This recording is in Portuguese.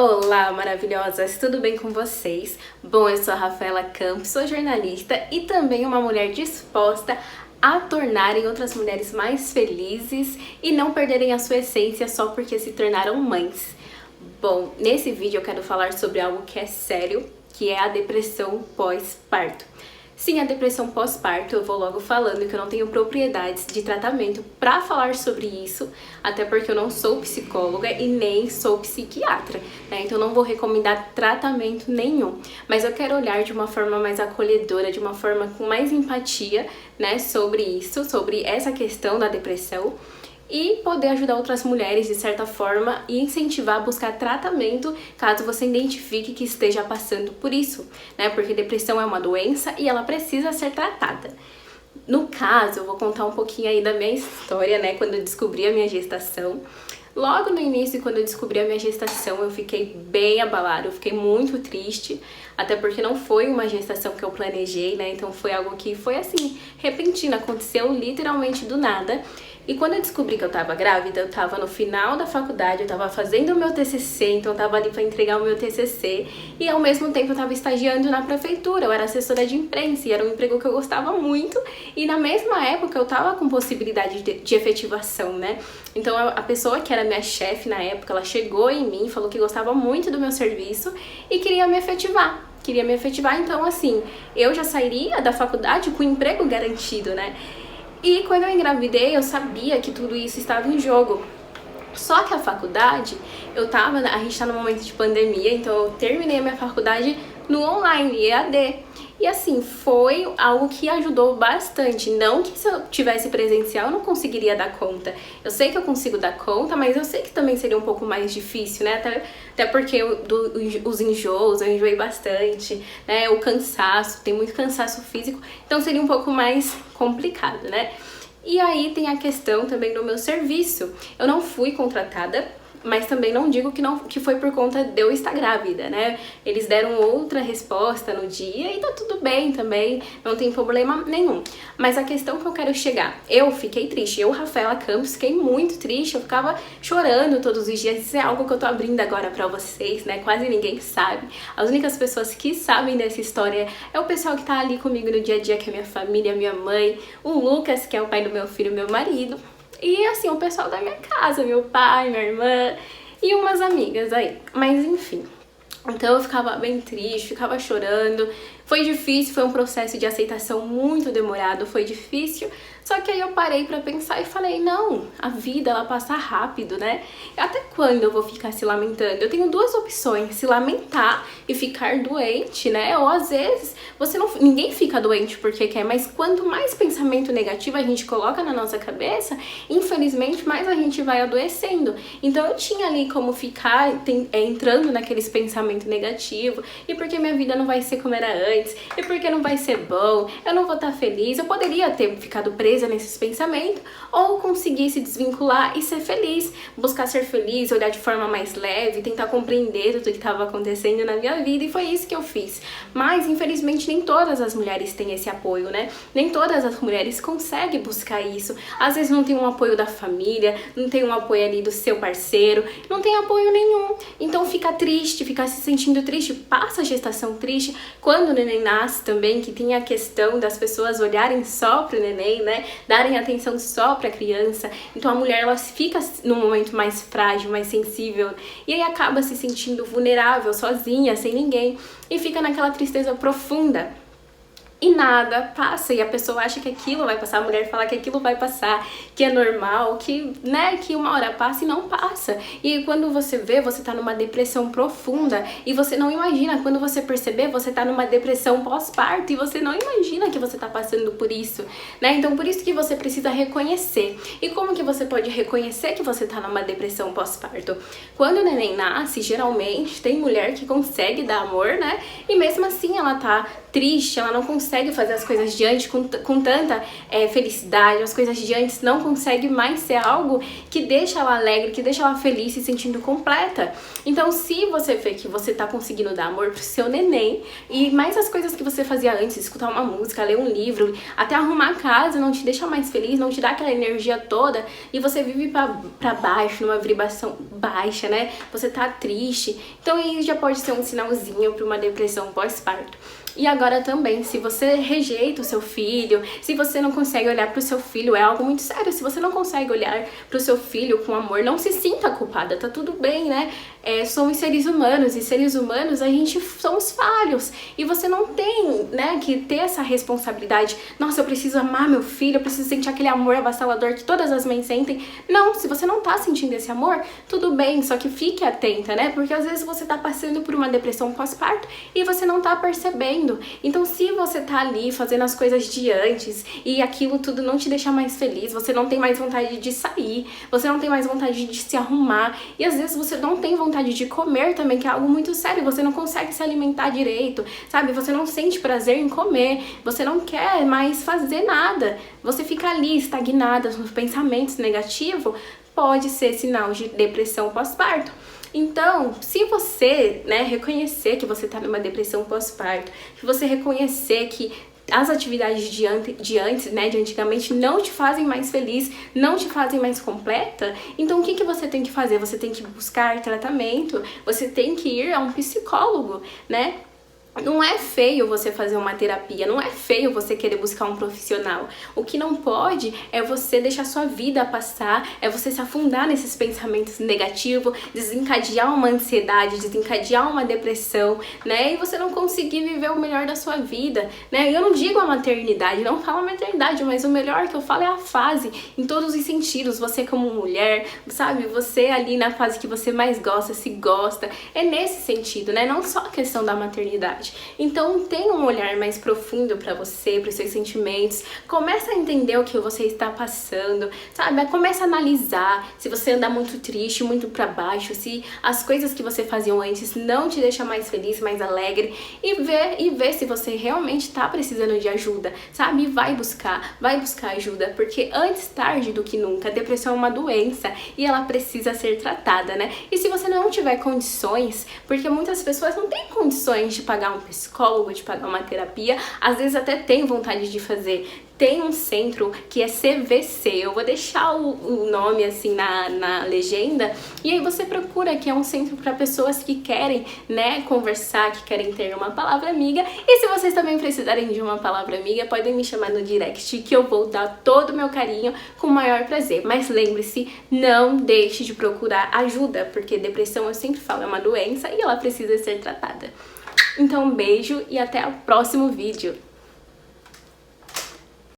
Olá, maravilhosas! Tudo bem com vocês? Bom, eu sou a Rafaela Campos, sou jornalista e também uma mulher disposta a tornarem outras mulheres mais felizes e não perderem a sua essência só porque se tornaram mães. Bom, nesse vídeo eu quero falar sobre algo que é sério, que é a depressão pós-parto. Sim, a depressão pós-parto, eu vou logo falando que eu não tenho propriedades de tratamento para falar sobre isso, até porque eu não sou psicóloga e nem sou psiquiatra, né? Então não vou recomendar tratamento nenhum, mas eu quero olhar de uma forma mais acolhedora, de uma forma com mais empatia, né, sobre isso, sobre essa questão da depressão, e poder ajudar outras mulheres de certa forma e incentivar a buscar tratamento caso você identifique que esteja passando por isso, né? Porque depressão é uma doença e ela precisa ser tratada. No caso, eu vou contar um pouquinho aí da minha história, né? Quando eu descobri a minha gestação. Logo no início, quando eu descobri a minha gestação, eu fiquei bem abalada, eu fiquei muito triste, até porque não foi uma gestação que eu planejei, né? Então foi algo que foi assim, repentino, aconteceu literalmente do nada. E quando eu descobri que eu tava grávida, eu tava no final da faculdade, eu tava fazendo o meu TCC, então eu tava ali pra entregar o meu TCC, e ao mesmo tempo eu tava estagiando na prefeitura, eu era assessora de imprensa, e era um emprego que eu gostava muito, e na mesma época eu tava com possibilidade de efetivação, né? Então a pessoa que era minha chefe na época, ela chegou em mim, falou que gostava muito do meu serviço e queria me efetivar. Então assim, eu já sairia da faculdade com emprego garantido, né? E quando eu engravidei, eu sabia que tudo isso estava em jogo. Só que a faculdade, a gente tá num momento de pandemia, então eu terminei a minha faculdade no online, EAD. E assim, foi algo que ajudou bastante. Não que se eu tivesse presencial eu não conseguiria dar conta. Eu sei que eu consigo dar conta, mas eu sei que também seria um pouco mais difícil, né? Até porque os enjoos, eu enjoei bastante, né? O cansaço, tem muito cansaço físico, então seria um pouco mais complicado, né? E aí tem a questão também do meu serviço. Eu não fui contratada, mas também não digo que foi por conta de eu estar grávida, né? Eles deram outra resposta no dia e tá tudo bem também, não tem problema nenhum. Mas a questão que eu quero chegar, eu fiquei triste, eu, Rafaela Campos, fiquei muito triste, eu ficava chorando todos os dias. Isso é algo que eu tô abrindo agora pra vocês, né? Quase ninguém sabe. As únicas pessoas que sabem dessa história é o pessoal que tá ali comigo no dia a dia, que é minha família, minha mãe, o Lucas, que é o pai do meu filho, meu marido. E assim, o pessoal da minha casa, meu pai, minha irmã e umas amigas aí. Mas enfim, então eu ficava bem triste, ficava chorando. Foi difícil, foi um processo de aceitação muito demorado, foi difícil. Só que aí eu parei pra pensar e falei, não, a vida ela passa rápido, né? Até quando eu vou ficar se lamentando? Eu tenho duas opções, se lamentar e ficar doente, né? Ou às vezes ninguém fica doente porque quer, mas quanto mais pensamento negativo a gente coloca na nossa cabeça, infelizmente mais a gente vai adoecendo. Então eu tinha ali como ficar entrando naqueles pensamentos negativos, e porque minha vida não vai ser como era antes, e porque não vai ser bom, eu não vou estar feliz. Eu poderia ter ficado presa nesses pensamentos, ou conseguir se desvincular e ser feliz, buscar ser feliz, olhar de forma mais leve, tentar compreender tudo que estava acontecendo na minha vida, e foi isso que eu fiz. Mas infelizmente nem todas as mulheres têm esse apoio, né? Nem todas as mulheres conseguem buscar isso. Às vezes não tem um apoio da família, não tem um apoio ali do seu parceiro, não tem apoio nenhum. Então fica triste, fica se sentindo triste, passa a gestação triste. Quando o neném nasce também, que tem a questão das pessoas olharem só pro neném, né? Darem atenção só pra criança. Então a mulher, ela fica num momento mais frágil, mais sensível, e aí acaba se sentindo vulnerável, sozinha, sem ninguém, e fica naquela tristeza profunda. E nada passa, e a pessoa acha que aquilo vai passar, a mulher fala que aquilo vai passar, que é normal, que, né, que uma hora passa e não passa. E quando você vê, você tá numa depressão profunda, e você não imagina, quando você perceber, você tá numa depressão pós-parto, e você não imagina que você tá passando por isso, né? Então por isso que você precisa reconhecer. E como que você pode reconhecer que você tá numa depressão pós-parto? Quando o neném nasce, geralmente tem mulher que consegue dar amor, né? E mesmo assim ela tá triste, ela não consegue consegue fazer as coisas de antes com tanta felicidade, as coisas de antes não consegue mais ser algo que deixa ela alegre, que deixa ela feliz, se sentindo completa. Então, se você vê que você tá conseguindo dar amor pro seu neném, e mais as coisas que você fazia antes, escutar uma música, ler um livro, até arrumar a casa, não te deixa mais feliz, não te dá aquela energia toda, e você vive pra baixo, numa vibração baixa, né? Você tá triste. Então, aí já pode ser um sinalzinho para uma depressão pós-parto. E agora também, se você rejeita o seu filho, se você não consegue olhar para o seu filho, é algo muito sério. Se você não consegue olhar para o seu filho com amor, não se sinta culpada, tá tudo bem, né? Somos seres humanos, e seres humanos a gente somos falhos. E você não tem, né, que ter essa responsabilidade. Nossa, eu preciso amar meu filho, eu preciso sentir aquele amor avassalador que todas as mães sentem. Não, se você não tá sentindo esse amor, tudo bem, só que fique atenta, né? Porque às vezes você tá passando por uma depressão pós-parto e você não tá percebendo. Então, se você tá ali fazendo as coisas de antes e aquilo tudo não te deixa mais feliz, você não tem mais vontade de sair, você não tem mais vontade de se arrumar, e às vezes você não tem vontade de comer também, que é algo muito sério, você não consegue se alimentar direito, sabe? Você não sente prazer em comer, você não quer mais fazer nada, você fica ali estagnada nos pensamentos negativos, pode ser sinal de depressão pós-parto. Então, se você, né, reconhecer que você tá numa depressão pós-parto, se você reconhecer que as atividades de antes, né, de antigamente, não te fazem mais feliz, não te fazem mais completa, então o que você tem que fazer? Você tem que buscar tratamento, você tem que ir a um psicólogo, né? Não é feio você fazer uma terapia, não é feio você querer buscar um profissional. O que não pode é você deixar sua vida passar, é você se afundar nesses pensamentos negativos, desencadear uma ansiedade, desencadear uma depressão, né? E você não conseguir viver o melhor da sua vida, né? Eu não digo a maternidade, não falo a maternidade, mas o melhor que eu falo é a fase, em todos os sentidos. Você como mulher, sabe? Você ali na fase que você mais gosta, se gosta, é nesse sentido, né? Não só a questão da maternidade. Então tenha um olhar mais profundo para você, para os seus sentimentos, começa a entender o que você está passando, sabe? Começa a analisar se você anda muito triste, muito para baixo, se as coisas que você fazia antes não te deixam mais feliz, mais alegre, e ver se você realmente está precisando de ajuda, sabe? Vai buscar ajuda, porque antes tarde do que nunca, a depressão é uma doença e ela precisa ser tratada, né? E se você não tiver condições, porque muitas pessoas não têm condições de pagar um psicólogo, de pagar uma terapia, às vezes até tem vontade de fazer. Tem um centro que é CVC, eu vou deixar o nome assim na legenda, e aí você procura, que é um centro para pessoas que querem, né, conversar, que querem ter uma palavra amiga. E se vocês também precisarem de uma palavra amiga, podem me chamar no direct, que eu vou dar todo o meu carinho com o maior prazer. Mas lembre-se, não deixe de procurar ajuda, porque depressão, eu sempre falo, é uma doença e ela precisa ser tratada. Então, um beijo e até o próximo vídeo.